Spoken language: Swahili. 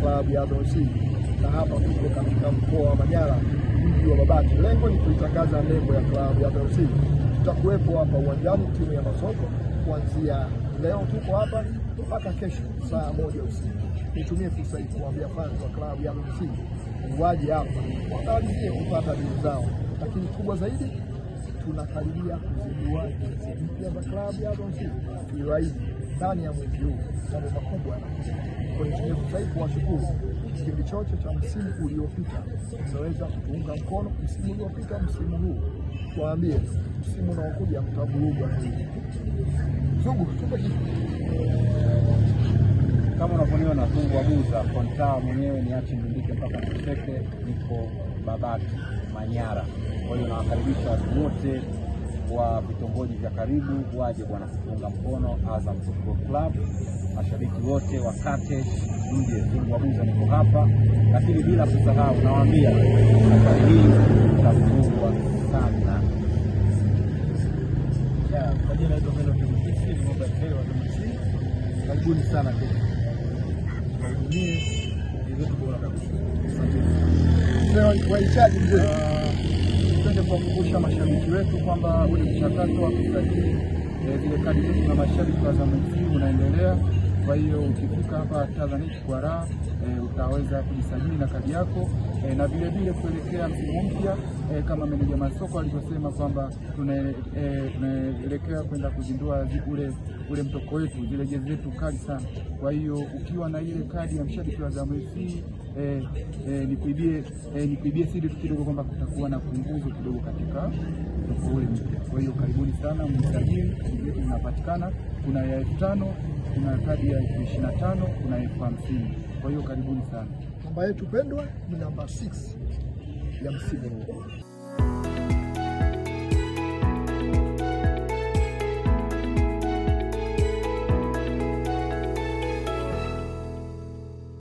klabu ya Azam FC, na hapa tuko katika mkoa wa Manyara, mji wa Babati. Lengo ni kuitangaza nembo ya klabu ya Azam FC. Tutakuwepo hapa uwanjani timu ya Masoko kuanzia leo, tuko hapa mpaka kesho saa 1 usiku. Nitumie fursa hii kuambia fans wa klabu ya Azam FC waje hapa waangalie kupata dili zao, lakini kubwa zaidi tunakaribia kuzindua jezi mpya za klabu ya Azam FC. Tuliwaahidi ndani ya mwezi huu mambo makubwa yanakuja. Kwa hiyo tunafurahi kuwashukuru kipindi chote cha msimu uliopita, tunaweza kuunga mkono msimu uliopita, msimu huu tuwaambie msimu unaokuja mtavurugwa zaidi. Zungu tupe kama unavyoniona Zungu Abuza kwa mtaa mwenyewe ni achi ndike mpaka Mseke, niko Babati Manyara. Kwa hiyo nawakaribisha watu wote wa vitongoji vya karibu waje bwana kuunga mkono Azam Football Club. Mashabiki wote wa Kate nje, Zungu Abuza niko hapa, lakini bila kusahau nawaambia safari hii tutafungwa sana. Kwa jina la Domeno Kemisi ni mobile player wa Kemisi. Karibuni sana kesho. Karibuni ndio bora kabisa. Asante. Sasa wahitaji mzee twende kuwakumbusha mashabiki wetu kwamba ule mchakato wa kusajili zile kadi zetu na mashabiki wa Azam FC unaendelea. Kwa hiyo ukifika hapa Tanzania kwa raha utaweza kujisajili na kadi yako, na vile vile kuelekea msimu mpya kama meneja Masoko alivyosema kwamba tunaelekea kwenda kuzindua ule mtoko wetu, zile jezi zetu kali sana. Kwa hiyo ukiwa na ile kadi ya mshabiki wa Azam FC nikuibie siri kidogo kwamba kutakuwa na punguzo kidogo katika mtoko ule mpya. Kwa hiyo karibuni sana msajili, kadi yetu inapatikana, kuna ya 5,000, kuna kadi ya 25,000, kuna 50,000. Kwa hiyo karibuni sana. Namba yetu pendwa ni namba 6 ya msimu huu.